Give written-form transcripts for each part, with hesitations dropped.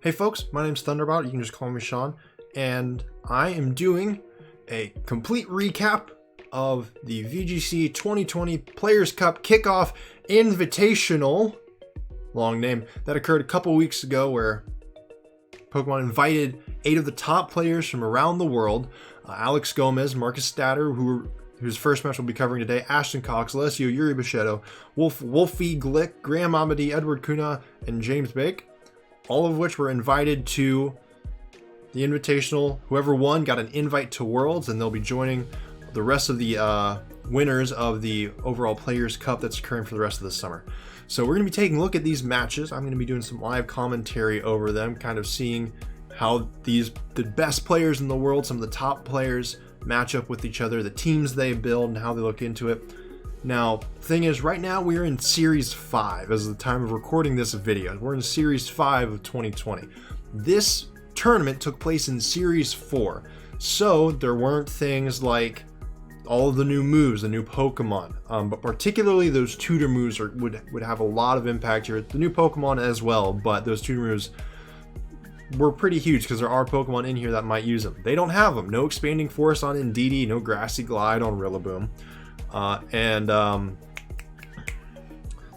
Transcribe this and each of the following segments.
Hey folks, my name's Thunderbot, you can just call me Sean, and I am doing a complete recap of the VGC 2020 Players Cup Kickoff Invitational, long name, that occurred a couple weeks ago where Pokemon invited 8 of the top players from around the world, Alex Gomez, Markus Stadter, whose first match we'll be covering today, Ashton Cox, Alessio Yuri Bichetto, Wolfie Glick, Graham Amadi, Edward Kuna, and James Bake, all of which were invited to the Invitational. Whoever won got an invite to Worlds, and they'll be joining the rest of the winners of the overall Players Cup that's occurring for the rest of the summer. So we're going to be taking a look at these matches. I'm going to be doing some live commentary over them, kind of seeing how the best players in the world, some of the top players, match up with each other, the teams they build, and how they look into it. Now, thing is, right now we're in Series 5 as of the time of recording this video. We're in Series 5 of 2020. This tournament took place in Series 4, so there weren't things like all of the new moves, the new Pokemon, but particularly those tutor moves would have a lot of impact here. The new Pokemon as well, but those tutor moves were pretty huge because there are Pokemon in here that might use them. They don't have them. No Expanding Force on Indeedee, no Grassy Glide on Rillaboom. And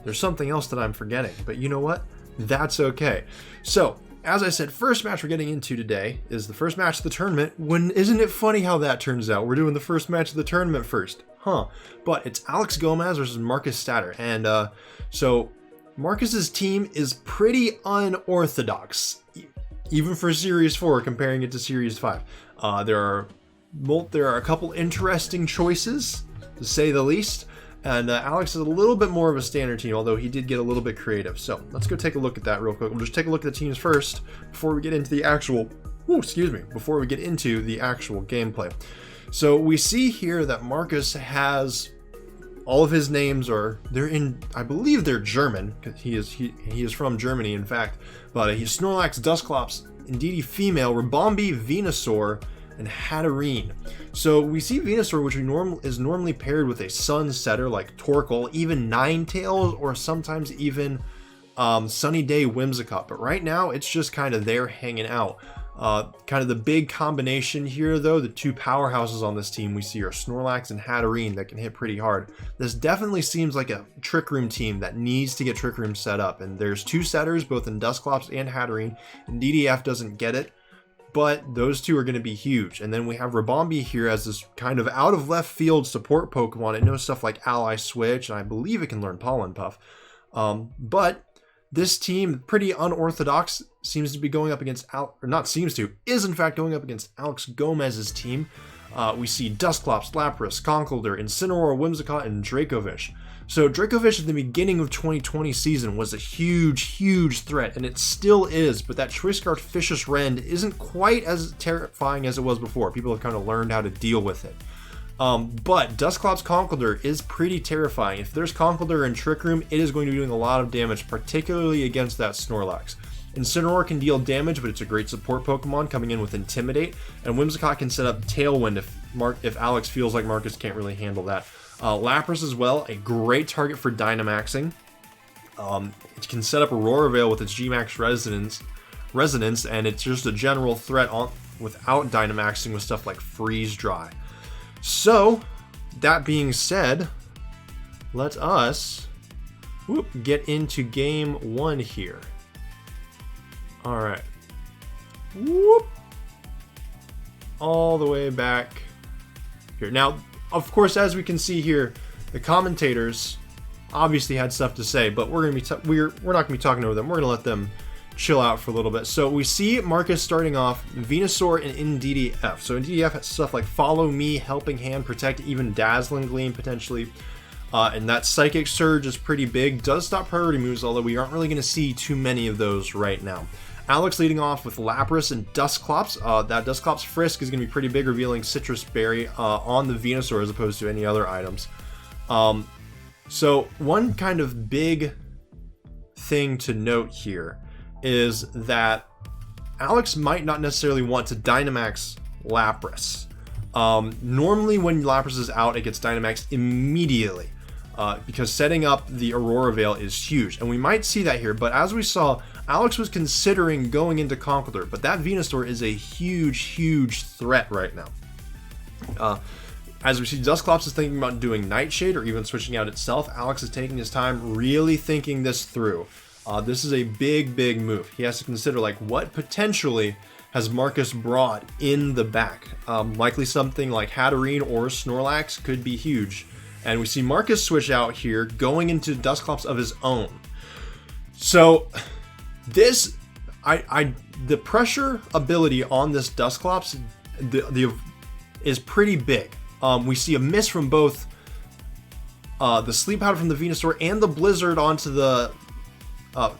there's something else that I'm forgetting, but you know what? That's okay. So, as I said, first match we're getting into today is the first match of the tournament. Isn't it funny how that turns out? We're doing the first match of the tournament first. But it's Alex Gomez versus Markus Stadter. And so Marcus's team is pretty unorthodox, even for Series 4, comparing it to Series 5. There are a couple interesting choices, to say the least, and Alex is a little bit more of a standard team, although he did get a little bit creative. So let's go take a look at that real quick. We'll just take a look at the teams first before we get into the actual gameplay. So we see here that Markus has all of his names I believe they're German, because he is from Germany, in fact, but he's Snorlax, Dusclops, Indeedee Female, Ribombee, Venusaur, and Hatterene. So we see Venusaur, which is normally paired with a sun setter like Torkoal, even Ninetales, or sometimes even Sunny Day Whimsicott. But right now, it's just kind of there hanging out. Kind of the big combination here, though, the two powerhouses on this team we see are Snorlax and Hatterene that can hit pretty hard. This definitely seems like a Trick Room team that needs to get Trick Room set up. And there's two setters, both in Dusclops and Hatterene, and DDF doesn't get it, but those two are going to be huge. And then we have Ribombee here as this kind of out of left field support Pokemon. It knows stuff like Ally Switch, and I believe it can learn Pollen Puff. But this team, pretty unorthodox, seems to be going up against, is in fact going up against Alex Gomez's team. We see Dusclops, Lapras, Conkeldurr, Incineroar, Whimsicott, and Dracovish. So Dracovish at the beginning of 2020 season was a huge threat, and it still is, but that Choice Scarf Vicious Rend isn't quite as terrifying as it was before. People have kind of learned how to deal with it. But Dusclops Conkeldurr is pretty terrifying. If there's Conkeldurr in Trick Room, it is going to be doing a lot of damage, particularly against that Snorlax. Incineroar can deal damage, but it's a great support Pokemon coming in with Intimidate, and Whimsicott can set up Tailwind if Alex feels like Markus can't really handle that. Lapras as well, a great target for Dynamaxing. It can set up Aurora Veil with its Gmax Resonance, and it's just a general threat without Dynamaxing with stuff like Freeze Dry. So, that being said, let us get into game 1 here. Alright. All the way back here. Now, of course, as we can see here, the commentators obviously had stuff to say, but we're not going to be talking over them. We're going to let them chill out for a little bit. So we see Markus starting off Venusaur and Indeedee F. So Indeedee F has stuff like Follow Me, Helping Hand, Protect, even Dazzling Gleam potentially. And that Psychic Surge is pretty big. Does stop priority moves, although we aren't really going to see too many of those right now. Alex leading off with Lapras and Dusclops. That Dusclops Frisk is going to be pretty big, revealing Citrus Berry on the Venusaur as opposed to any other items. So one kind of big thing to note here is that Alex might not necessarily want to Dynamax Lapras. Normally when Lapras is out, it gets Dynamaxed immediately. Because setting up the Aurora Veil is huge, and we might see that here, but as we saw, Alex was considering going into Conkeldurr, but that Venusaur is a huge threat right now. As we see, Dusclops is thinking about doing Nightshade or even switching out itself. Alex is taking his time, really thinking this through. This is a big move. He has to consider, like, what potentially has Markus brought in the back. Likely something like Hatterene or Snorlax could be huge. And we see Markus switch out here, going into Dusclops of his own. So this, the pressure ability on this Dusclops is pretty big. We see a miss from both the Sleep Powder from the Venusaur and the Blizzard onto the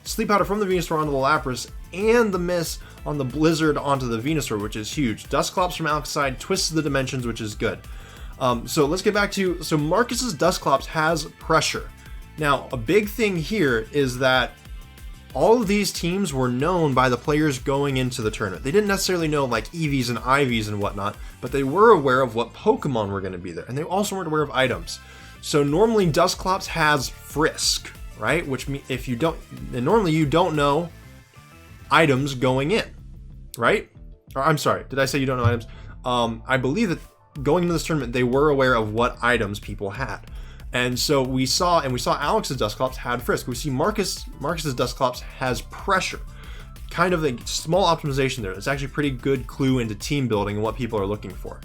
Sleep Powder from the Venusaur onto the Lapras, and the miss on the Blizzard onto the Venusaur, which is huge. Dusclops from Alex's side twists the dimensions, which is good. So let's get back to, so Markus's Dusclops has pressure. Now, a big thing here is that all of these teams were known by the players going into the tournament. They didn't necessarily know like EVs and IVs and whatnot, but they were aware of what Pokemon were going to be there, and they also weren't aware of items. So normally Dusclops has Frisk, right? Which if you don't, and normally you don't know items going in, right? Or I'm sorry, did I say you don't know items? I believe that going into this tournament, they were aware of what items people had. And so we saw Alex's Dusclops had Frisk. We see Markus's Dusclops has pressure. Kind of a small optimization there. It's actually a pretty good clue into team building and what people are looking for.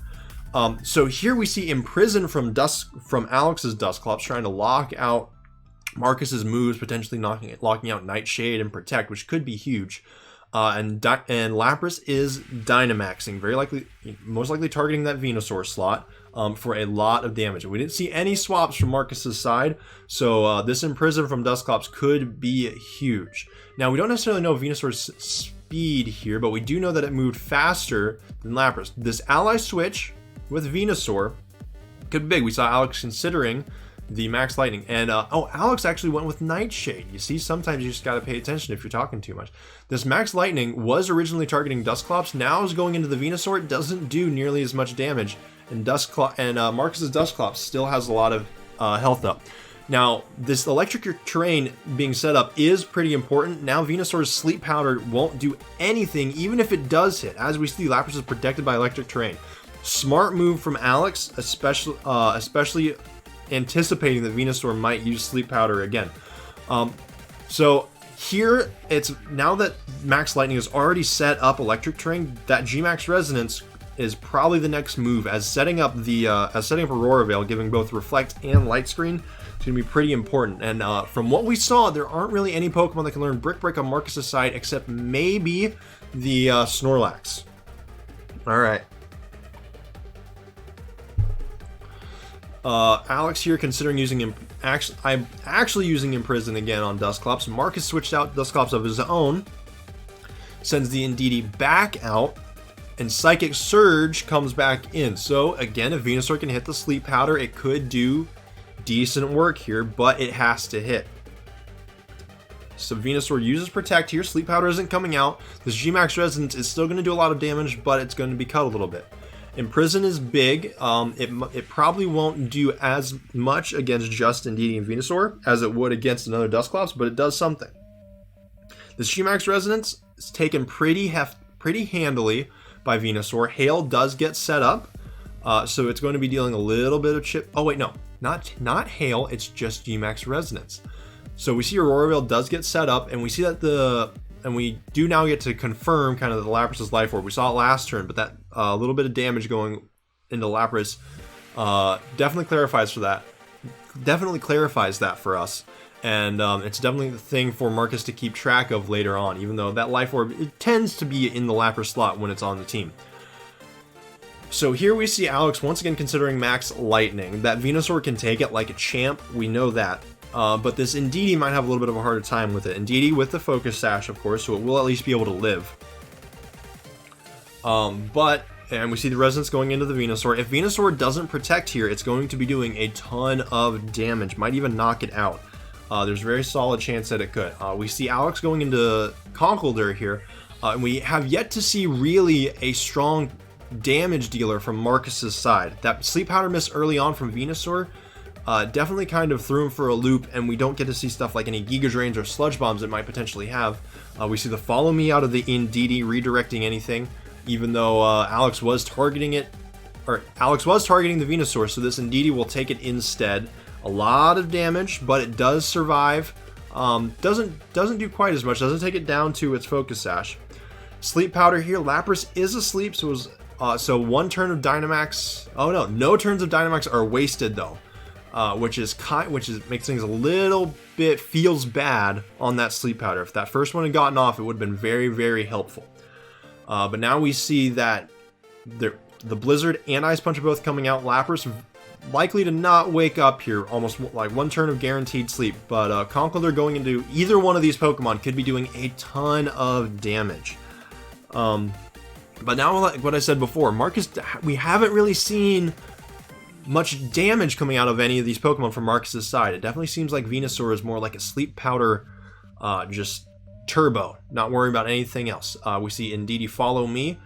So here we see Imprison from Alex's Dusclops trying to lock out Markus's moves, potentially locking out Nightshade and Protect, which could be huge. And Lapras is Dynamaxing, most likely targeting that Venusaur slot for a lot of damage. We didn't see any swaps from Markus's side, so this Imprison from Dusclops could be huge. Now, we don't necessarily know Venusaur's speed here, but we do know that it moved faster than Lapras. This ally switch with Venusaur could be big. We saw Alex considering the Max Lightning, and Alex actually went with Nightshade. You see, sometimes you just got to pay attention if you're talking too much. This Max Lightning was originally targeting Dusclops, now is going into the Venusaur. It doesn't do nearly as much damage, and Markus's Dusclops still has a lot of health up. Now, this electric terrain being set up is pretty important. Now Venusaur's Sleep Powder won't do anything, even if it does hit. As we see, Lapras is protected by electric terrain. Smart move from Alex, especially anticipating that Venusaur might use Sleep Powder again. So here, it's now that Max Lightning has already set up electric terrain, that G-Max Resonance is probably the next move, as setting up Aurora Veil, giving both Reflect and Light Screen, is going to be pretty important. And from what we saw, there aren't really any Pokemon that can learn Brick Break on Markus's side, except maybe the Snorlax. All right. Alex here considering using I'm actually using Imprison again on Dusclops. Markus switched out Dusclops of his own, sends the Indeedee back out, and Psychic Surge comes back in. So again, if Venusaur can hit the Sleep Powder, it could do decent work here, but it has to hit. So Venusaur uses Protect here. Sleep Powder isn't coming out. This G-Max Resonance is still going to do a lot of damage, but it's going to be cut a little bit. Imprison is big. It probably won't do as much against just Indeedee and Venusaur as it would against another Dusclops, but it does something. This G-Max Resonance is taken pretty handily by Venusaur. Hail does get set up, so it's going to be dealing a little bit of chip. Oh wait, no, not Hail. It's just G-Max Resonance. So we see Aurora Veil does get set up, and we see that and we do now get to confirm kind of the Lapras's Life Orb. We saw it last turn, but that little bit of damage going into Lapras definitely clarifies that for us. And it's definitely the thing for Markus to keep track of later on, even though that Life Orb, it tends to be in the Lapras slot when it's on the team. So here we see Alex once again considering Max Lightning. That Venusaur can take it like a champ, we know that. But this Indeedee might have a little bit of a harder time with it. Indeedee with the Focus Sash, of course, so it will at least be able to live. And we see the Resonance going into the Venusaur. If Venusaur doesn't Protect here, it's going to be doing a ton of damage. Might even knock it out. There's a very solid chance that it could. We see Alex going into Conkeldurr here. And we have yet to see really a strong damage dealer from Markus's side. That Sleep Powder miss early on from Venusaur definitely kind of threw him for a loop, and we don't get to see stuff like any Giga Drains or Sludge Bombs it might potentially have. We see the Follow Me out of the Indeedee redirecting anything, even though Alex was targeting it, or Alex was targeting the Venusaur, so this Indeedee will take it instead. A lot of damage, but it does survive. Doesn't do quite as much, doesn't take it down to its Focus Sash. Sleep Powder here, Lapras is asleep, so it was, so one turn of Dynamax. Oh no turns of Dynamax are wasted though. Which makes things a little bit feels bad on that Sleep Powder. If that first one had gotten off, it would have been very, very helpful. But now we see that the Blizzard and Ice Punch are both coming out. Lapras likely to not wake up here, almost like one turn of guaranteed sleep. But Conkeldurr going into either one of these Pokemon could be doing a ton of damage. But now, like what I said before, Marcus, we haven't really seen much damage coming out of any of these Pokemon from Marcus's side. It definitely seems like Venusaur is more like a Sleep Powder, just turbo, not worrying about anything else. We see Indeedee Follow Me.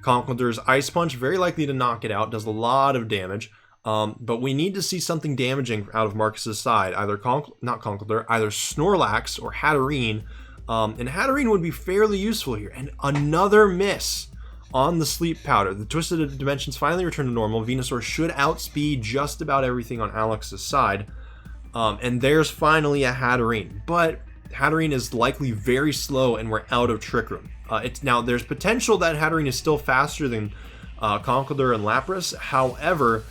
Conkeldurr's Ice Punch, very likely to knock it out, does a lot of damage. But we need to see something damaging out of Marcus's side, either either Snorlax or Hatterene. And Hatterene would be fairly useful here. And another miss on the Sleep Powder. The Twisted Dimensions finally return to normal. Venusaur should outspeed just about everything on Alex's side. And there's finally a Hatterene. But Hatterene is likely very slow, and we're out of Trick Room. Now, there's potential that Hatterene is still faster than Conkeldurr and Lapras. However,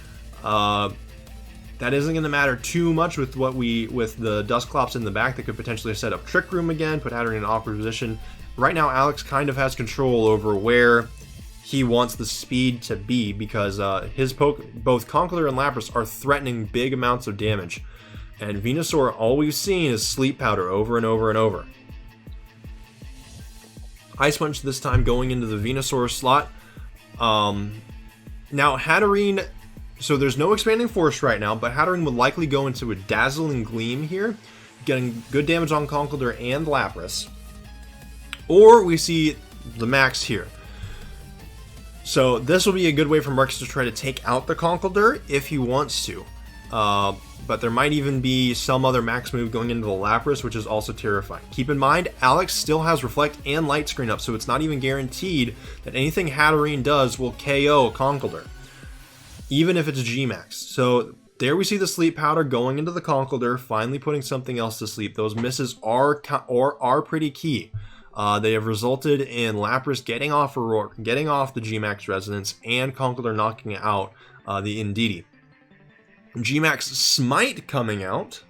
that isn't going to matter too much with the Dusclops in the back that could potentially set up Trick Room again, put Hatterene in an awkward position. Right now, Alex kind of has control over where he wants the speed to be, because both Conkeldurr and Lapras are threatening big amounts of damage. And Venusaur, all we've seen is Sleep Powder over and over and over. Ice Punch this time going into the Venusaur slot. Now, Hatterene, so there's no Expanding Force right now, but Hatterene would likely go into a Dazzling Gleam here, getting good damage on Conkeldurr and Lapras. Or we see the Max here. So this will be a good way for Marcus to try to take out the Conkeldurr if he wants to. But there might even be some other max move going into the Lapras, which is also terrifying. Keep in mind, Alex still has Reflect and Light Screen up, so it's not even guaranteed that anything Hatterene does will KO Conkeldurr, even if it's G-Max. So there we see the Sleep Powder going into the Conkeldurr, finally putting something else to sleep. Those misses are pretty key. They have resulted in Lapras getting off Aurora, getting off the G-Max Resonance, and Conkeldurr knocking out the Indeedee. G-Max Smite coming out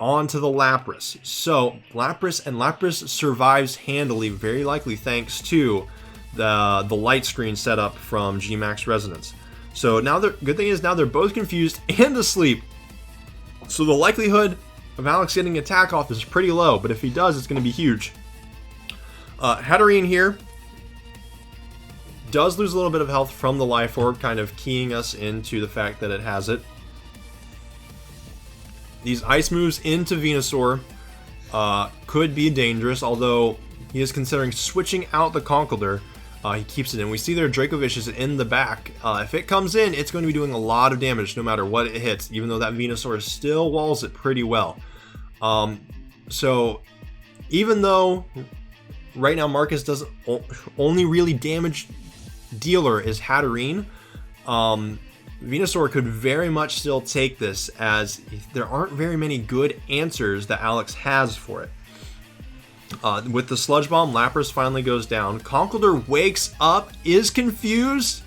onto the Lapras. So Lapras survives handily, very likely thanks to the light screen setup from G-Max Resonance. So now the good thing is now they're both confused and asleep. So the likelihood of Alex getting an attack off is pretty low, but if he does, it's going to be huge. Hatterene here does lose a little bit of health from the Life Orb, kind of keying us into the fact that it has it. These ice moves into Venusaur could be dangerous, although he is considering switching out the Conkeldurr. He keeps it in. We see there Dracovish is in the back. If it comes in, it's going to be doing a lot of damage no matter what it hits, even though that Venusaur still walls it pretty well. So even though right now Marcus doesn't only really damage dealer is Hatterene, Venusaur could very much still take this, as there aren't very many good answers that Alex has for it. With the Sludge Bomb, Lapras finally goes down. Conkeldurr wakes up, is confused,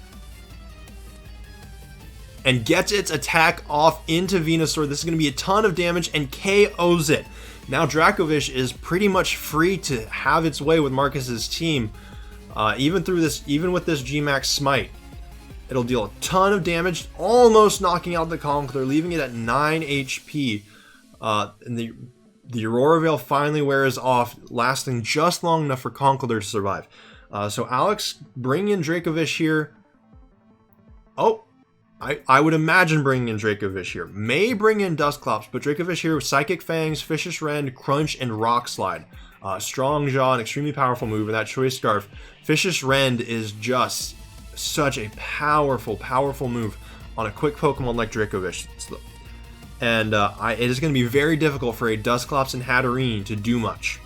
and gets its attack off into Venusaur. This is going to be a ton of damage and KOs it. Now Dracovish is pretty much free to have its way with Marcus's team, even with this G-Max Smite. It'll deal a ton of damage, almost knocking out the Conkeldurr, leaving it at 9 HP. And the Aurora Veil finally wears off, lasting just long enough for Conkeldurr to survive. So Alex bringing in Dracovish here. Oh, I would imagine bringing in Dracovish here. May bring in Dusclops, but Dracovish here with Psychic Fangs, Vicious Rend, Crunch, and Rock Slide. Strong Jaw, an extremely powerful move, and that Choice Scarf. Vicious Rend is just such a powerful move on a quick Pokemon like Dracovish. and it is going to be very difficult for a Dusclops and Hatterene to do much.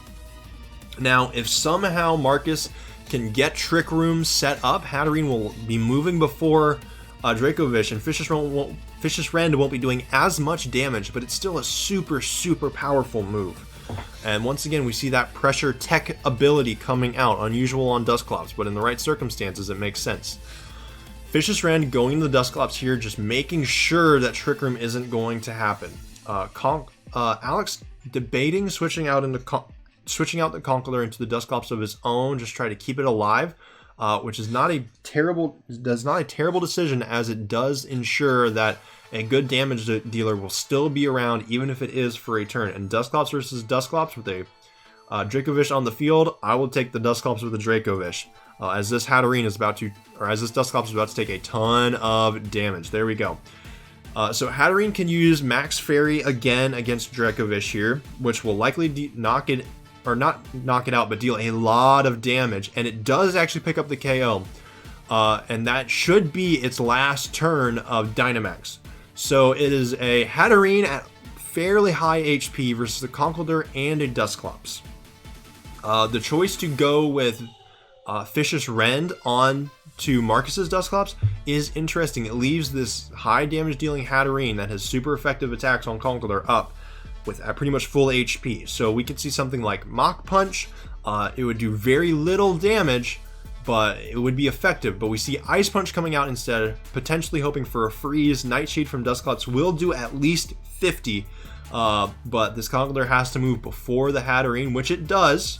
Now, if somehow Marcus can get Trick Room set up, Hatterene will be moving before Dracovish, and Vicious Rend won't be doing as much damage, but it's still a super, super powerful move. And once again, we see that pressure tech ability coming out, unusual on Dusclops, but in the right circumstances, it makes sense. Vicious Rend going to the Dusclops here, just making sure that Trick Room isn't going to happen. Alex debating switching out the Conkeldurr into the Dusclops of his own, just try to keep it alive, which is not a terrible decision, as it does ensure that a good damage dealer will still be around, even if it is for a turn. And Dusclops versus Dusclops with a Dracovish on the field, I will take the Dusclops with the Dracovish, as this Hatterene is about to, or as this Dusclops is about to take a ton of damage. There we go. So Hatterene can use Max Fairy again against Dracovish here, which will likely not knock it out, but deal a lot of damage, and it does actually pick up the KO. And that should be its last turn of Dynamax. So it is a Hatterene at fairly high HP versus a Conkeldurr and a Dusclops. The choice to go with Vicious Rend on to Marcus's Dusclops is interesting. It leaves this high damage dealing Hatterene that has super effective attacks on Conkeldurr up with pretty much full HP. So we could see something like Mach Punch. It would do very little damage, but it would be effective. But we see Ice Punch coming out instead, potentially hoping for a freeze. Nightshade from Dusclops will do at least 50, but this Conkeldurr has to move before the Hatterene, which it does.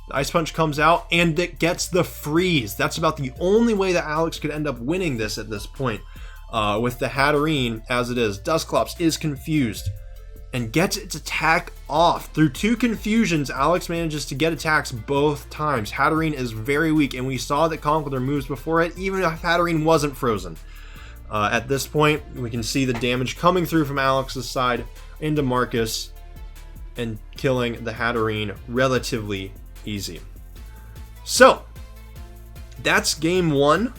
The Ice Punch comes out, and it gets the freeze. That's about the only way that Alex could end up winning this at this point, with the Hatterene as it is. Dusclops is confused and gets its attack off. Through 2 confusions, Alex manages to get attacks both times. Hatterene is very weak, and we saw that Conkeldurr moves before it, even if Hatterene wasn't frozen. At this point, we can see the damage coming through from Alex's side into Marcus and killing the Hatterene relatively easy. So, that's game 1.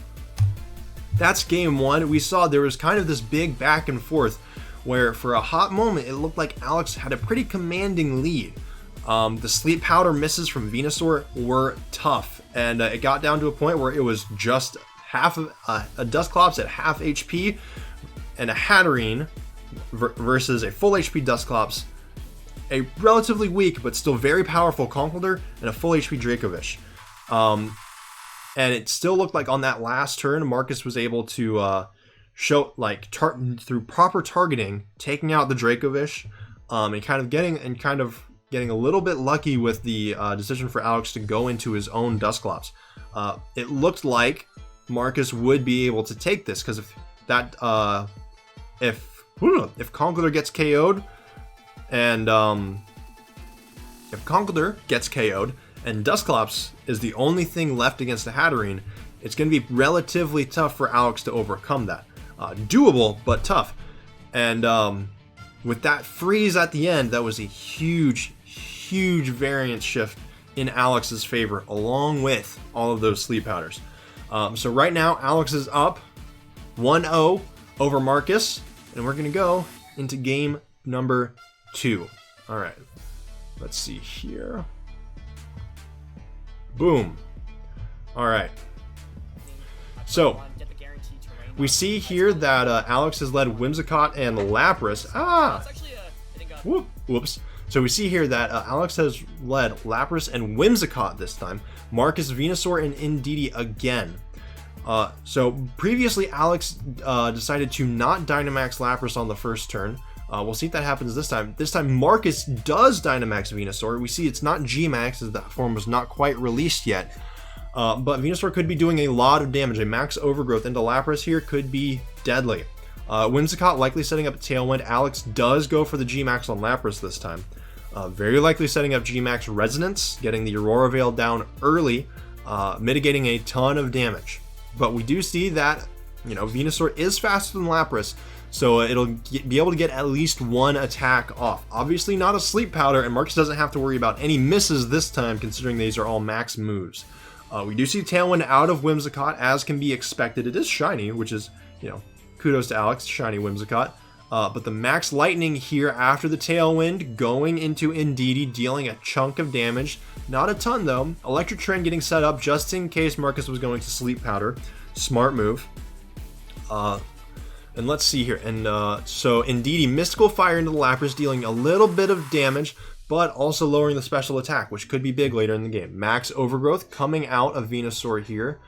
We saw there was kind of this big back and forth, where for a hot moment it looked like Alex had a pretty commanding lead. The Sleep Powder misses from Venusaur were tough, and it got down to a point where it was just half of a Dusclops at half HP and a Hatterene versus a full HP Dusclops, a relatively weak but still very powerful Conkeldurr, and a full HP Dracovish. And it still looked like on that last turn Marcus was able to show, like, through proper targeting, taking out the Dracovish, and kind of getting a little bit lucky with the decision for Alex to go into his own Dusclops. It looked like Marcus would be able to take this, because if Conkeldurr gets KO'd, and if Conkeldurr gets KO'd and Dusclops is the only thing left against the Hatterene, it's going to be relatively tough for Alex to overcome that. Doable, but tough. And with that freeze at the end, that was a huge variance shift in Alex's favor, along with all of those Sleep Powders. So right now, Alex is up 1-0 over Marcus, and we're going to go into game number 2. All right, let's see here. Boom. All right. So we see here that Alex has led Whimsicott and Lapras. Whoops. So we see here that Alex has led Lapras and Whimsicott this time. Marcus, Venusaur, and Indeedee again. So previously Alex decided to not Dynamax Lapras on the first turn. We'll see if that happens this time. This time Marcus does Dynamax Venusaur. We see it's not G-Max, as that form was not quite released yet. But Venusaur could be doing a lot of damage. A max overgrowth into Lapras here could be deadly. Whimsicott likely setting up a Tailwind. Alex does go for the G-Max on Lapras this time. Very likely setting up G-Max Resonance, getting the Aurora Veil down early, mitigating a ton of damage. But we do see that, Venusaur is faster than Lapras, so it'll be able to get at least one attack off. Obviously not a Sleep Powder, and Marcus doesn't have to worry about any misses this time, considering these are all max moves. We do see Tailwind out of Whimsicott, as can be expected. It is shiny, which is, kudos to Alex, shiny Whimsicott. But the max lightning here after the tailwind going into Indeedee, dealing a chunk of damage. Not a ton though. Electric Trend getting set up just in case Markus was going to Sleep Powder. Smart move. And let's see here. And so Indeedee Mystical Fire into the Lapras, dealing a little bit of damage, but also lowering the special attack, which could be big later in the game. Max Overgrowth coming out of Venusaur here.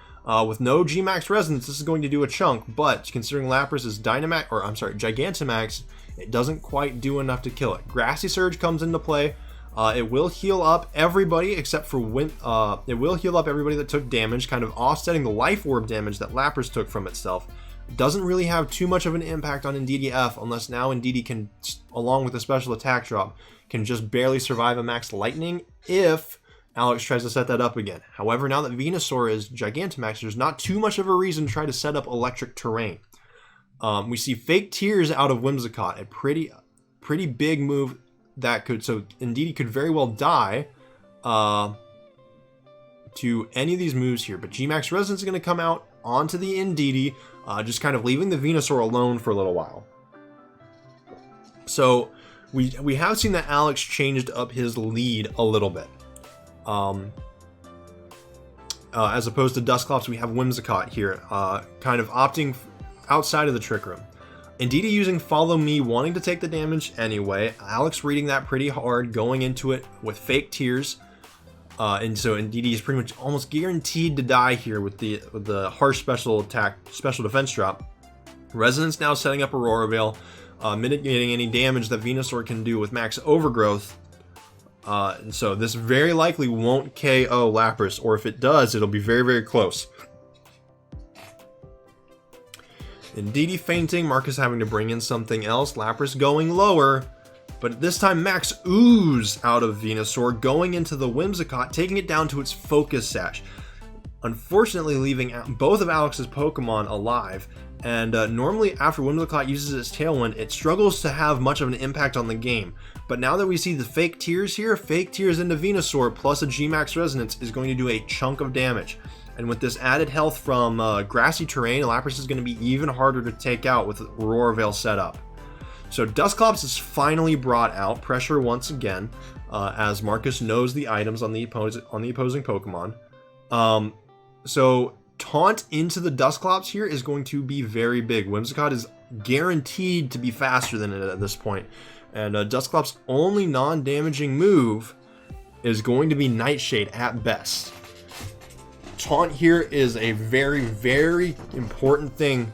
With no G-Max Resonance, this is going to do a chunk, but considering Lapras is Gigantamax, it doesn't quite do enough to kill it. Grassy Surge comes into play. It will heal up everybody except for it will heal up everybody that took damage, kind of offsetting the Life Orb damage that Lapras took from itself. Doesn't really have too much of an impact on Indeedee F, unless now Indeedee can, along with a special attack drop, can just barely survive a max lightning if Alex tries to set that up again. However, now that Venusaur is Gigantamax, there's not too much of a reason to try to set up electric terrain. We see Fake Tears out of Whimsicott, a pretty big move that could, so Indeedee could very well die to any of these moves here. But G-Max Resonance is going to come out onto the Indeedee, just kind of leaving the Venusaur alone for a little while. So we have seen that Alex changed up his lead a little bit. As opposed to Dusclops, we have Whimsicott here, kind of opting outside of the Trick Room. Indeedee using Follow Me, wanting to take the damage anyway. Alex reading that pretty hard, going into it with Fake Tears. And so Indeedee is pretty much almost guaranteed to die here with the harsh special defense drop. Resonance now setting up Aurora Veil, mitigating any damage that Venusaur can do with Max Overgrowth. And so this very likely won't KO Lapras, or if it does, it'll be very, very close. Indeedee fainting, Markus having to bring in something else, Lapras going lower, but this time Max Ooze out of Venusaur, going into the Whimsicott, taking it down to its Focus Sash. Unfortunately leaving both of Alex's Pokemon alive, and normally after Whimsicott uses its Tailwind, it struggles to have much of an impact on the game. But now that we see the Fake Tears here, Fake Tears into Venusaur plus a G-Max Resonance is going to do a chunk of damage. And with this added health from grassy terrain, Lapras is going to be even harder to take out with Aurora Veil set up. So Dusclops is finally brought out, pressure once again, as Markus knows the items on the opposing Pokemon. So Taunt into the Dusclops here is going to be very big. Whimsicott is guaranteed to be faster than it at this point. And Dusclops' only non-damaging move is going to be Nightshade at best. Taunt here is a very, very important thing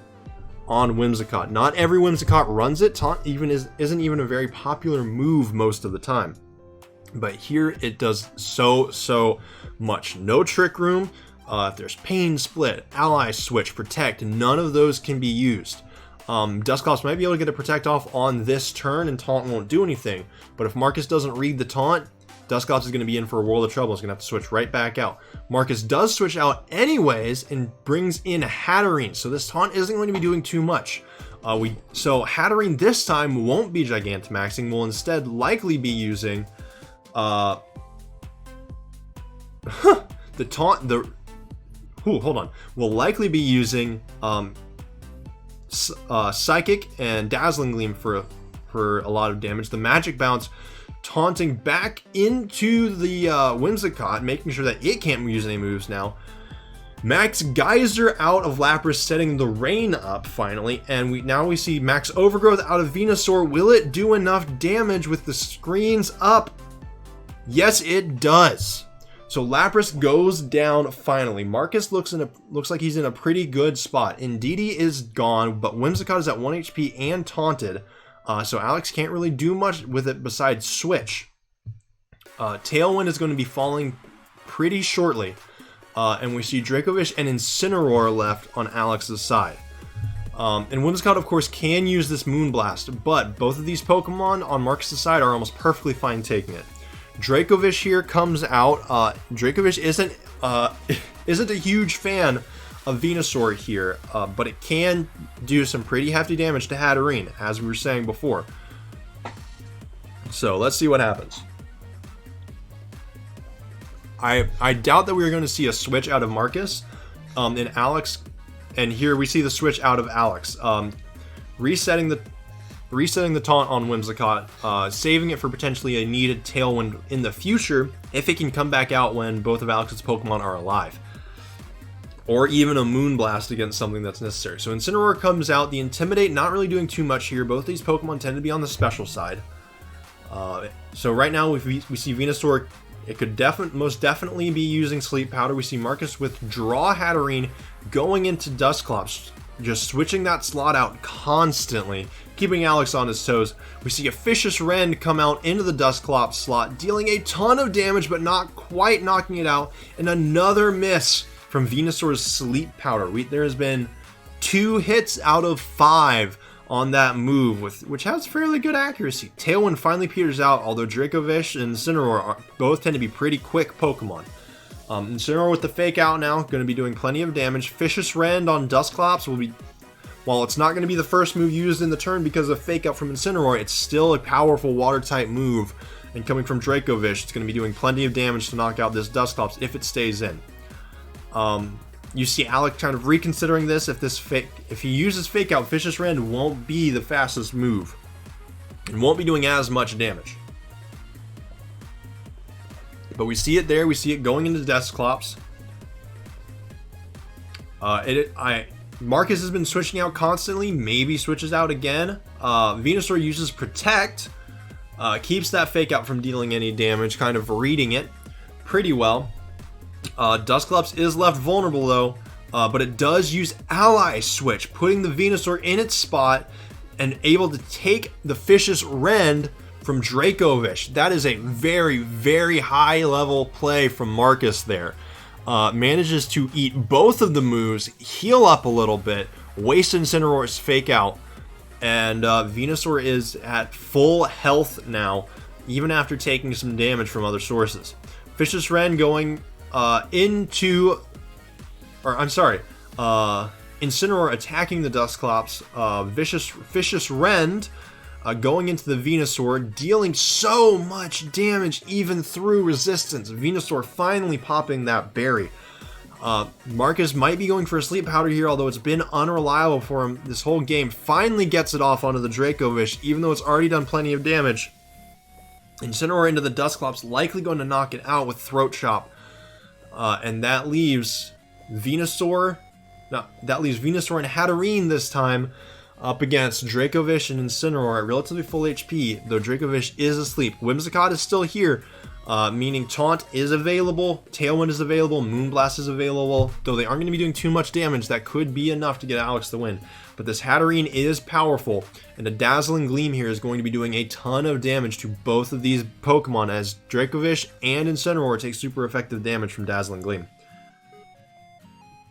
on Whimsicott. Not every Whimsicott runs it. Taunt isn't even a very popular move most of the time. But here it does so much. No Trick Room. If there's Pain Split, Ally Switch, Protect, none of those can be used. Dusclops might be able to get a Protect off on this turn and Taunt won't do anything. But if Markus doesn't read the Taunt, Dusclops is going to be in for a world of trouble. He's going to have to switch right back out. Markus does switch out anyways and brings in Hatterene. So this Taunt isn't going to be doing too much. So Hatterene this time won't be Gigantamaxing. Will instead likely be using the Taunt. Hold on. Will likely be using Psychic and Dazzling Gleam for a lot of damage. The Magic Bounce taunting back into the Whimsicott, making sure that it can't use any moves now. Max Geyser out of Lapras, setting the rain up finally, and we see Max Overgrowth out of Venusaur. Will it do enough damage with the screens up? Yes, it does. So Lapras goes down finally. Markus looks like he's in a pretty good spot. Indeedee is gone, but Whimsicott is at 1 HP and taunted. So Alex can't really do much with it besides switch. Tailwind is going to be falling pretty shortly. And we see Dracovish and Incineroar left on Alex's side. And Whimsicott, of course, can use this Moonblast, but both of these Pokemon on Markus' side are almost perfectly fine taking it. Dracovish here comes out. Dracovish isn't a huge fan of Venusaur here, but it can do some pretty hefty damage to Hatterene, as we were saying before. So let's see what happens. I doubt that we're going to see a switch out of Markus and Alex, and here we see the switch out of Alex. Resetting the resetting the taunt on Whimsicott, saving it for potentially a needed Tailwind in the future if it can come back out when both of Alex's Pokemon are alive. Or even a Moonblast against something that's necessary. So Incineroar comes out. The Intimidate not really doing too much here. Both these Pokemon tend to be on the special side. So right now we see Venusaur, it could most definitely be using Sleep Powder. We see Marcus withdraw Hatterene, going into Dusclops, just switching that slot out constantly, keeping Alex on his toes. We see a Vicious Rend come out into the Dusclops slot, dealing a ton of damage, but not quite knocking it out. And another miss from Venusaur's Sleep Powder. There has been 2 hits out of 5 on that move, which has fairly good accuracy. Tailwind finally peters out, although Dracovish and Incineroar both tend to be pretty quick Pokemon. Incineroar with the Fake Out now, going to be doing plenty of damage. Vicious Rend on Dusclops will be, while it's not going to be the first move used in the turn because of Fake Out from Incineroar, it's still a powerful Water-type move. And coming from Dracovish, it's going to be doing plenty of damage to knock out this Dusclops if it stays in. You see Alex kind of reconsidering this. If he uses Fake Out, Vicious Rend won't be the fastest move and won't be doing as much damage. But we see it there. We see it going into Dusclops. Marcus has been switching out constantly. Maybe switches out again. Venusaur uses Protect. Keeps that Fake Out from dealing any damage. Kind of reading it pretty well. Dusclops is left vulnerable though, but it does use Ally Switch, putting the Venusaur in its spot and able to take the Vicious Rend from Dracovish. That is a very, very high level play from Marcus there. Manages to eat both of the moves, heal up a little bit, waste Incineroar's Fake Out, and Venusaur is at full health now, even after taking some damage from other sources. Vicious Rend going Incineroar attacking the Dusclops, Vicious Rend going into the Venusaur, dealing so much damage even through resistance. Venusaur finally popping that berry. Marcus might be going for a Sleep Powder here, although it's been unreliable for him this whole game. Finally gets it off onto the Dracovish, even though it's already done plenty of damage. Incineroar into the Dusclops, likely going to knock it out with Throat Chop. And that leaves Venusaur and Hatterene this time up against Dracovish and Incineroar at relatively full HP, though Dracovish is asleep. Whimsicott is still here, meaning Taunt is available, Tailwind is available, Moonblast is available, though they aren't going to be doing too much damage. That could be enough to get Alex the win. But this Hatterene is powerful, and a Dazzling Gleam here is going to be doing a ton of damage to both of these Pokemon, as Dracovish and Incineroar take super effective damage from Dazzling Gleam.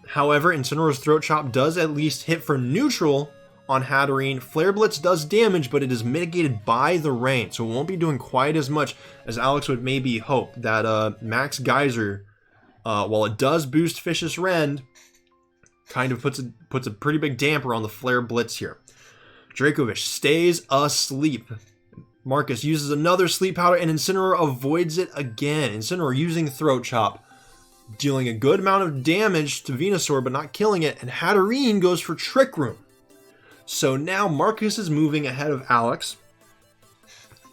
However, Incineroar's Throat Chop does at least hit for neutral on Hatterene. Flare Blitz does damage, but it is mitigated by the rain, so it won't be doing quite as much as Alex would maybe hope. That Max Geyser, while it does boost Vicious Rend, kind of puts a pretty big damper on the Flare Blitz here. Dracovish stays asleep. Marcus uses another Sleep Powder, and Incineroar avoids it again. Incineroar using Throat Chop, dealing a good amount of damage to Venusaur, but not killing it, and Hatterene goes for Trick Room. So now Marcus is moving ahead of Alex,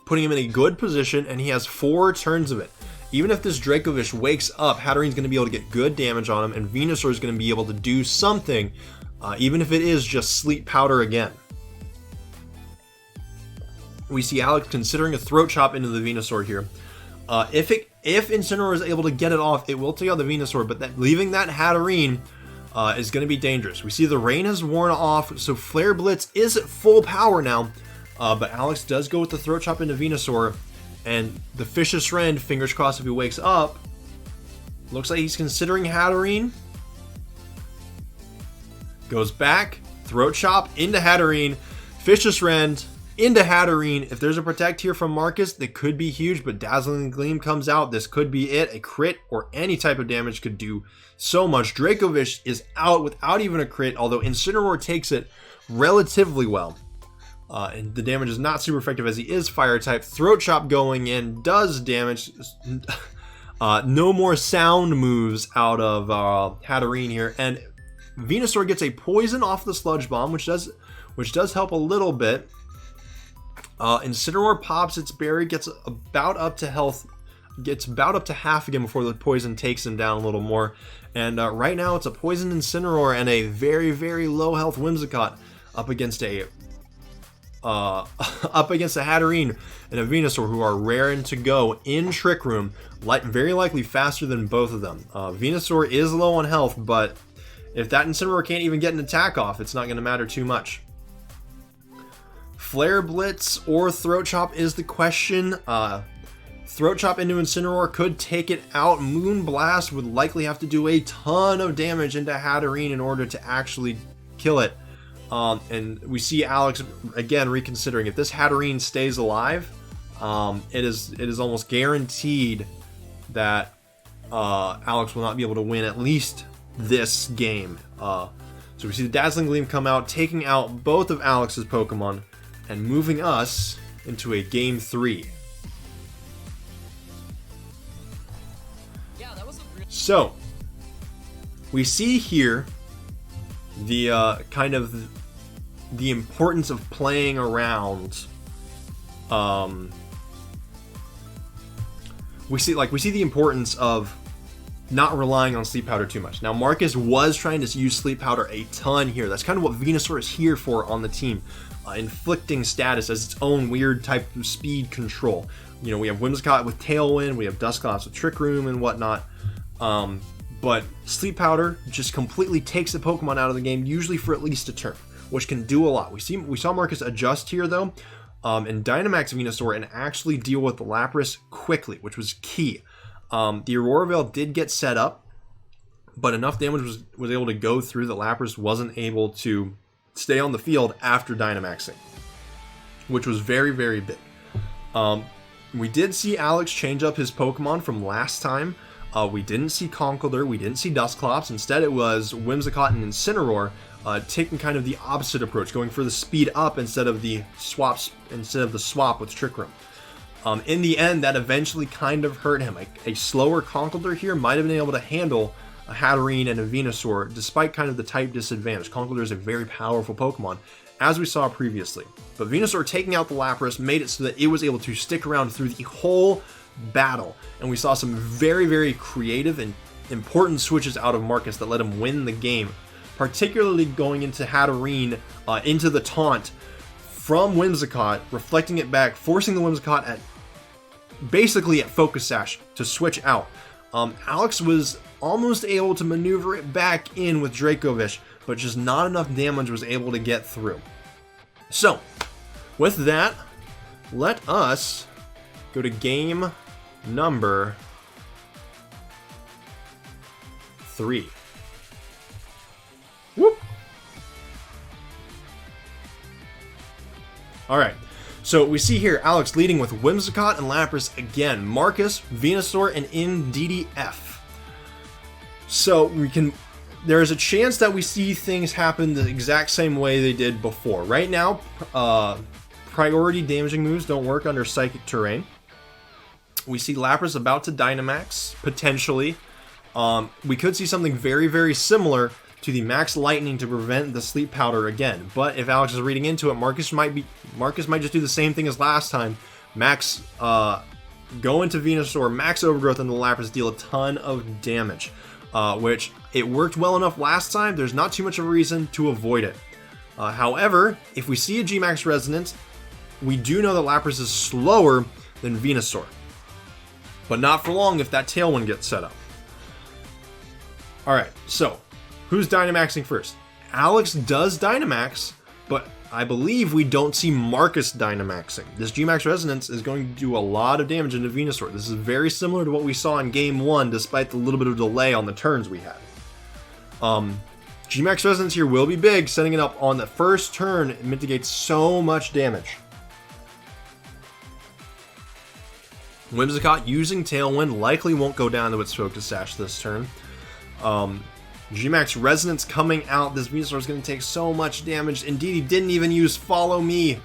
putting him in a good position, and he has 4 turns of it. Even if this Dracovish wakes up, Hatterene's going to be able to get good damage on him, and Venusaur is going to be able to do something, even if it is just Sleep Powder again. We see Alex considering a Throat Chop into the Venusaur here. If Incineroar is able to get it off, it will take out the Venusaur, but leaving that Hatterene is going to be dangerous. We see the rain has worn off, so Flare Blitz is at full power now, but Alex does go with the Throat Chop into Venusaur, and the Vicious Rend, fingers crossed if he wakes up, looks like he's considering Hatterene. Goes back, Throat Chop into Hatterene, Vicious Rend into Hatterene. If there's a Protect here from Marcus, that could be huge, but Dazzling Gleam comes out. This could be it. A crit or any type of damage could do so much. Dracovish is out without even a crit, although Incineroar takes it relatively well. And the damage is not super effective as he is Fire type. Throat Chop going in does damage. No more sound moves out of Hatterene here. And Venusaur gets a poison off the Sludge Bomb, which does help a little bit. Incineroar pops its berry, gets about up to health, gets about up to half again before the poison takes him down a little more. And right now it's a poisoned Incineroar and a very, very low health Whimsicott up against a Hatterene and a Venusaur, who are raring to go in Trick Room, very likely faster than both of them. Venusaur is low on health, but if that Incineroar can't even get an attack off, it's not going to matter too much. Flare Blitz or Throat Chop is the question. Throat Chop into Incineroar could take it out. Moonblast would likely have to do a ton of damage into Hatterene in order to actually kill it. And we see Alex again reconsidering. If this Hatterene stays alive, it is almost guaranteed that Alex will not be able to win at least this game. So we see the Dazzling Gleam come out, taking out both of Alex's Pokemon and moving us into a Game 3. So we see here the kind of the importance of playing around. We see the importance of not relying on Sleep Powder too much. Now Marcus was trying to use Sleep Powder a ton here. That's kind of what Venusaur is here for on the team. Inflicting status as its own weird type of speed control. You know, we have Whimsicott with Tailwind, we have Dusclops with Trick Room and whatnot. But Sleep Powder just completely takes the Pokemon out of the game, usually for at least a turn, which can do a lot. We saw Marcus adjust here though, and Dynamax Venusaur and actually deal with the Lapras quickly, which was key. The Aurora Veil did get set up, but enough damage was able to go through that Lapras wasn't able to stay on the field after Dynamaxing, which was very, very big. We did see Alex change up his Pokemon from last time. We didn't see Conkeldurr, we didn't see Dusclops. Instead, it was Whimsicott and Incineroar taking kind of the opposite approach, going for the speed up instead of the swap with Trick Room. In the end, that eventually kind of hurt him. A slower Conkeldurr here might have been able to handle a Hatterene and a Venusaur, despite kind of the type disadvantage. Conkeldurr is a very powerful Pokemon, as we saw previously. But Venusaur taking out the Lapras made it so that it was able to stick around through the whole battle, and we saw some very, very creative and important switches out of Marcus that let him win the game, particularly going into Hatterene, into the taunt from Whimsicott, reflecting it back, forcing the Whimsicott at Focus Sash to switch out. Alex was almost able to maneuver it back in with Dracovish, but just not enough damage was able to get through. So, with that, let us go to game number 3. Whoop! Alright, so we see here Alex leading with Whimsicott and Lapras again. Marcus, Venusaur, and DDF. So there is a chance that we see things happen the exact same way they did before. Right now, priority damaging moves don't work under Psychic Terrain. We see Lapras about to Dynamax, potentially. We could see something very, very similar to the Max Lightning to prevent the Sleep Powder again. But if Alex is reading into it, Marcus might just do the same thing as last time. Max go into Venusaur, Max Overgrowth into the Lapras, deal a ton of damage. Which it worked well enough last time. There's not too much of a reason to avoid it. However, if we see a G-Max Resonance, we do know that Lapras is slower than Venusaur. But not for long if that Tailwind gets set up. Alright, so, who's Dynamaxing first? Alex does Dynamax, but I believe we don't see Marcus Dynamaxing. This G-Max Resonance is going to do a lot of damage into Venusaur. This is very similar to what we saw in Game 1, despite the little bit of delay on the turns we had. G-Max Resonance here will be big, setting it up on the first turn. It mitigates so much damage. Whimsicott using Tailwind likely won't go down to its Focus Sash this turn. G-Max Resonance coming out. This Venusaur is going to take so much damage. Indeed, he didn't even use Follow Me.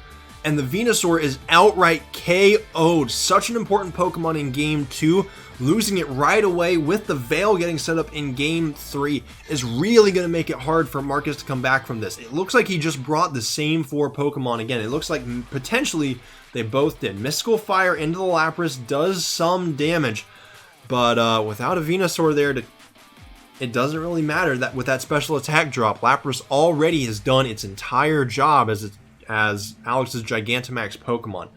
and the Venusaur is outright KO'd. Such an important Pokemon in Game 2. Losing it right away with the Veil getting set up in Game 3 is really going to make it hard for Markus to come back from this. It looks like he just brought the same 4 Pokemon again. It looks like potentially they both did. Mystical Fire into the Lapras does some damage, but without a Venusaur there, it doesn't really matter that with that special attack drop. Lapras already has done its entire job as Alex's Gigantamax Pokemon.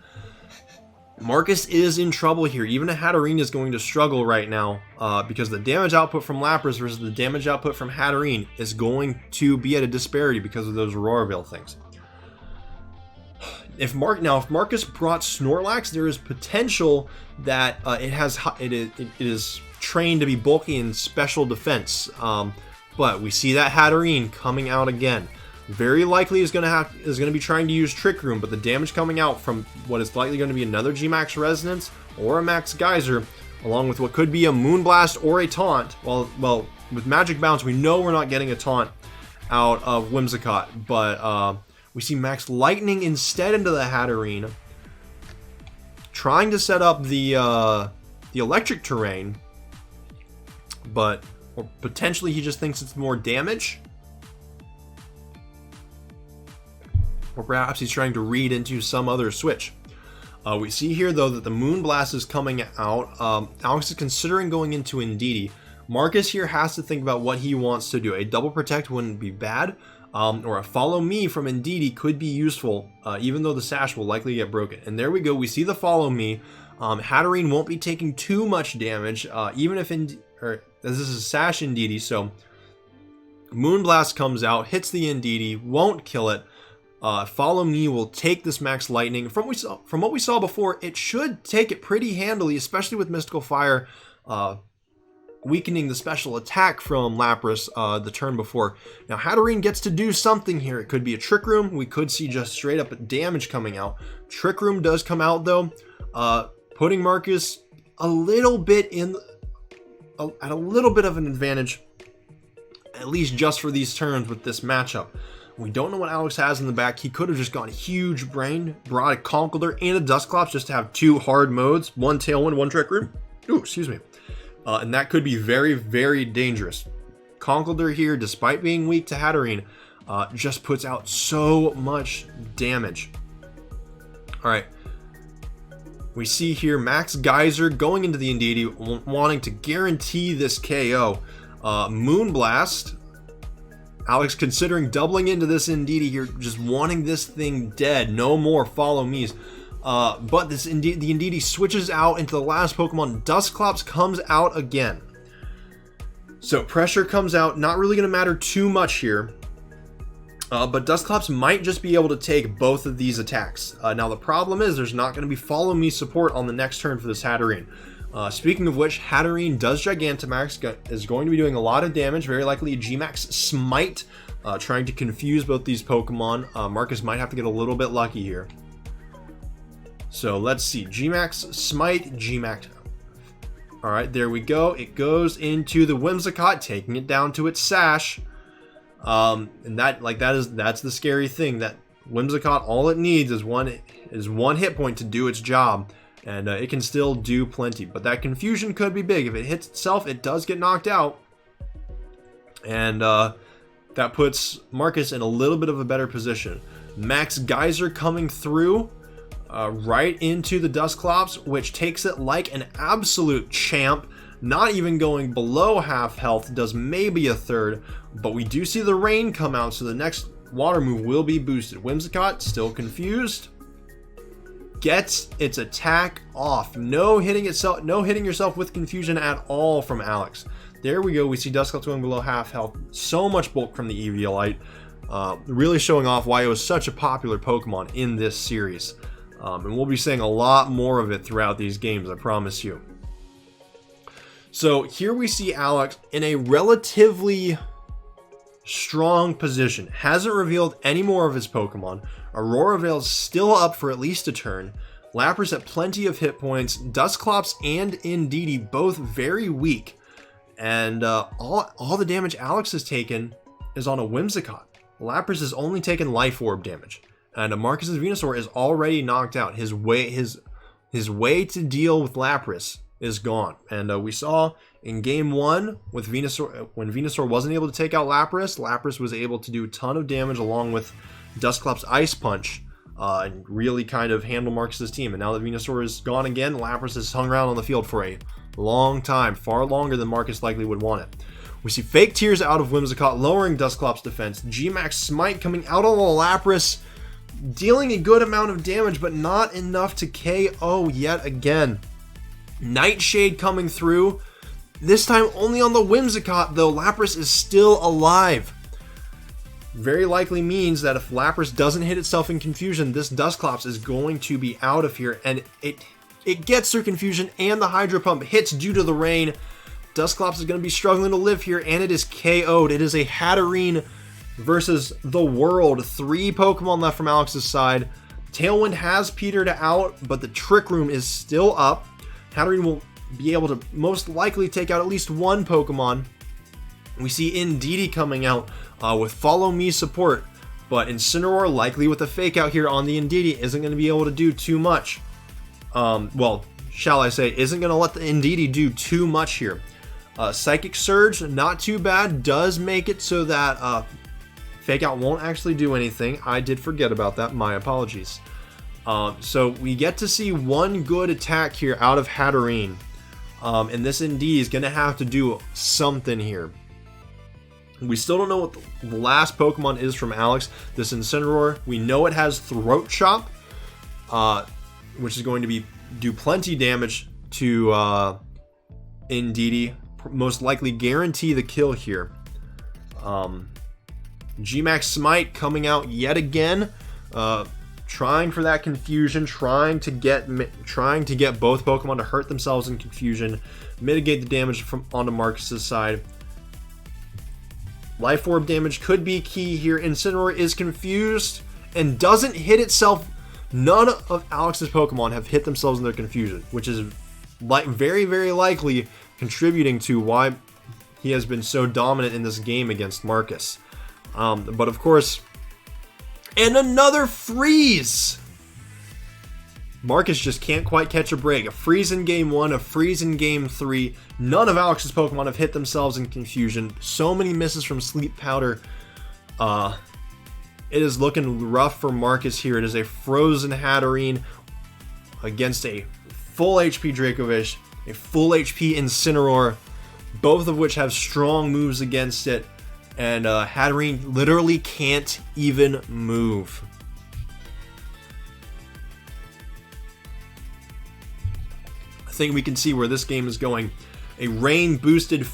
Markus is in trouble here. Even a Hatterene is going to struggle right now because the damage output from Lapras versus the damage output from Hatterene is going to be at a disparity because of those Aurora Veil things. If Markus brought Snorlax, there is potential that it is trained to be bulky in special defense. But we see that Hatterene coming out again. Very likely is going to be trying to use Trick Room, but the damage coming out from what is likely going to be another G-Max Resonance or a Max Geyser, along with what could be a Moonblast or a Taunt. Well, with Magic Bounce, we know we're not getting a Taunt out of Whimsicott, but we see Max Lightning instead into the Hatterene, trying to set up the electric terrain, or potentially he just thinks it's more damage. Or perhaps he's trying to read into some other switch. We see here, though, that the Moonblast is coming out. Alex is considering going into Indeedee. Markus here has to think about what he wants to do. A Double Protect wouldn't be bad, or a Follow Me from Indeedee could be useful, even though the Sash will likely get broken. And there we go. We see the Follow Me. Hatterene won't be taking too much damage, even if this is a Sash Indeedee, so Moonblast comes out, hits the Indeedee, won't kill it. Follow Me will take this Max Lightning. From what we saw before, it should take it pretty handily, especially with Mystical Fire weakening the special attack from Lapras the turn before. Now, Hatterene gets to do something here. It could be a Trick Room. We could see just straight up damage coming out. Trick Room does come out, though, putting Markus a little bit at a little bit of an advantage, at least just for these turns with this matchup. We don't know what Alex has in the back. He could have just gone huge brain, brought a Conkeldurr and a Dusclops just to have 2 hard modes, 1 Tailwind, 1 Trick Room. Ooh, excuse me. And that could be very, very dangerous. Conkeldurr here, despite being weak to Hatterene, just puts out so much damage. Alright. We see here Max Geyser going into the Indeedee, wanting to guarantee this KO. Moonblast. Alex considering doubling into this Indeedee here, just wanting this thing dead. No more Follow Me's. But the Indeedee switches out into the last Pokemon. Dusclops comes out again. So pressure comes out. Not really going to matter too much here. But Dusclops might just be able to take both of these attacks. Now the problem is there's not going to be Follow Me support on the next turn for this Hatterene. Speaking of which, Hatterene does Gigantamax, is going to be doing a lot of damage, very likely a G-Max Smite, trying to confuse both these Pokemon. Markus might have to get a little bit lucky here. So let's see, G-Max Smite, G-Max. Alright, there we go. It goes into the Whimsicott, taking it down to its Sash. And that's the scary thing, that Whimsicott, all it needs is one hit point to do its job. And it can still do plenty. But that confusion could be big. If it hits itself, it does get knocked out. And that puts Markus in a little bit of a better position. Max Geyser coming through right into the Dusclops, which takes it like an absolute champ. Not even going below half health, does maybe a third. But we do see the rain come out, so the next water move will be boosted. Whimsicott, still confused. Gets its attack off. No hitting yourself with confusion at all from Alex. There we go. We see Dusclops going below half health. So much bulk from the Eviolite. Really showing off why it was such a popular Pokemon in this series. And we'll be seeing a lot more of it throughout these games, I promise you. So here we see Alex in a relatively strong position. Hasn't revealed any more of his Pokemon. Aurora Veil's still up for at least a turn. Lapras at plenty of hit points. Dusclops and Indeedee both very weak. And all the damage Alex has taken is on a Whimsicott. Lapras has only taken Life Orb damage. And Marcus's Venusaur is already knocked out. His way to deal with Lapras is gone. And we saw in game 1 with Venusaur, when Venusaur wasn't able to take out Lapras, Lapras was able to do a ton of damage along with Dusclop's Ice Punch and really kind of handle Marcus's team. And now that Venusaur is gone again, Lapras has hung around on the field for a long time, far longer than Marcus likely would want it. We see Fake Tears out of Whimsicott, lowering Dusclop's defense. G-Max Smite coming out on the Lapras, dealing a good amount of damage, but not enough to KO yet again. Nightshade coming through, this time only on the Whimsicott, though Lapras is still alive. Very likely means that if Lapras doesn't hit itself in confusion, this Dusclops is going to be out of here, and it gets through confusion, and the Hydro Pump hits due to the rain. Dusclops is going to be struggling to live here, and it is KO'd. It is a Hatterene versus the world. 3 Pokemon left from Alex's side. Tailwind has petered out, but the Trick Room is still up. Hatterene will be able to most likely take out at least 1 Pokemon. We see Indeedee coming out with Follow Me support, but Incineroar, likely with a Fake Out here on the Indeedee, isn't going to be able to do too much. Well, shall I say, isn't going to let the Indeedee do too much here. Psychic Surge, not too bad, does make it so that Fake Out won't actually do anything. I did forget about that, my apologies. So we get to see 1 good attack here out of Hatterene. And this Indeedee is going to have to do something here. We still don't know what the last Pokemon is from Alex. This Incineroar, we know it has Throat Chop, which is going to do plenty damage to Indeedee. Most likely guarantee the kill here. G-Max Smite coming out yet again, trying for that confusion, trying to get both Pokemon to hurt themselves in confusion, mitigate the damage from onto Marcus's side. Life Orb damage could be key here. Incineroar is confused and doesn't hit itself. None of Alex's Pokemon have hit themselves in their confusion, which is very, very likely contributing to why he has been so dominant in this game against Marcus. But of course, and another freeze! Marcus just can't quite catch a break. A freeze in game 1, a freeze in game 3. None of Alex's Pokemon have hit themselves in confusion. So many misses from Sleep Powder. It is looking rough for Marcus here. It is a frozen Hatterene against a full HP Dracovish, a full HP Incineroar, both of which have strong moves against it. And Hatterene literally can't even move. I think we can see where this game is going. A rain-boosted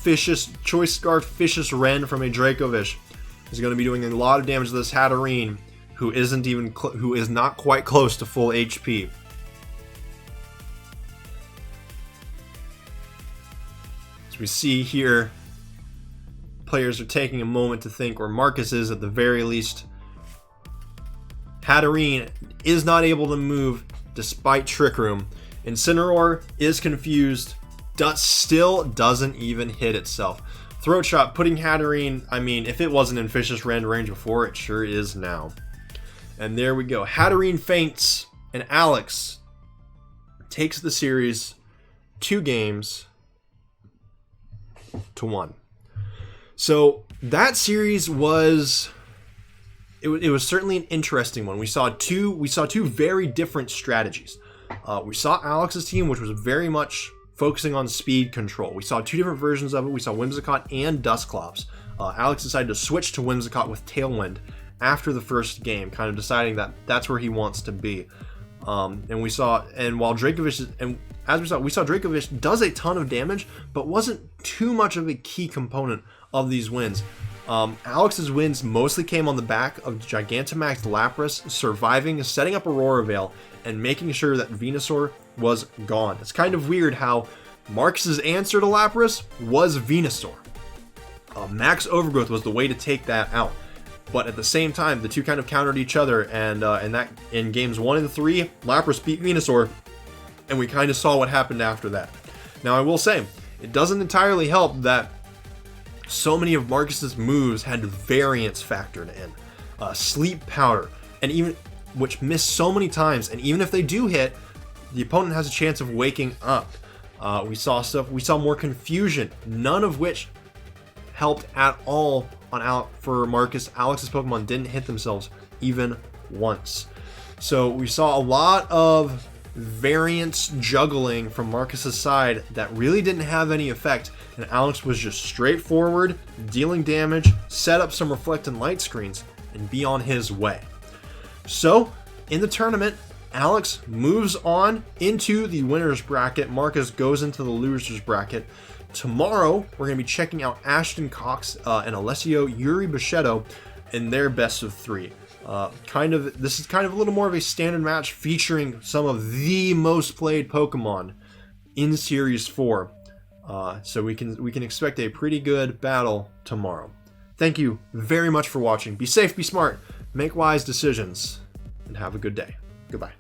Choice Scarf Fishious Wren from a Dracovish is going to be doing a lot of damage to this Hatterene, who is not quite close to full HP. As we see here, players are taking a moment to think, or Marcus is at the very least. Hatterene is not able to move despite Trick Room. Incineroar is confused, still doesn't even hit itself. Throat Chop putting Hatterene, I mean, if it wasn't in Fishious Wren range before, it sure is now. And there we go. Hatterene faints, and Alex takes the series 2 games to 1. So that series was it was certainly an interesting one. We saw two very different strategies. We saw Alex's team, which was very much focusing on speed control. We saw 2 different versions of it. We saw Whimsicott and Dusclops. Alex decided to switch to Whimsicott with Tailwind after the first game, kind of deciding that that's where he wants to be. While Dracovish, we saw Dracovish does a ton of damage, but wasn't too much of a key component of these wins. Alex's wins mostly came on the back of Gigantamax Lapras surviving, setting up Aurora Veil, and making sure that Venusaur was gone. It's kind of weird how Marcus's answer to Lapras was Venusaur. Max Overgrowth was the way to take that out. But at the same time, the two kind of countered each other, and in games 1 and 3, Lapras beat Venusaur, and we kind of saw what happened after that. Now, I will say, it doesn't entirely help that so many of Marcus's moves had variance factored in. Sleep Powder, and even which miss so many times, and even if they do hit, the opponent has a chance of waking up. We saw more confusion, none of which helped at all for Marcus. Alex's Pokemon didn't hit themselves even once. So we saw a lot of variance juggling from Marcus's side that really didn't have any effect, and Alex was just straightforward, dealing damage, set up some reflect and light screens, and be on his way. So in the tournament, Alex moves on into the winner's bracket. Marcus goes into the loser's bracket. Tomorrow, we're going to be checking out Ashton Cox and Alessio Yuri Bichetto in their best of 3. This is kind of a little more of a standard match featuring some of the most played Pokemon in Series 4. So we can expect a pretty good battle tomorrow. Thank you very much for watching. Be safe, be smart, make wise decisions, and have a good day. Goodbye.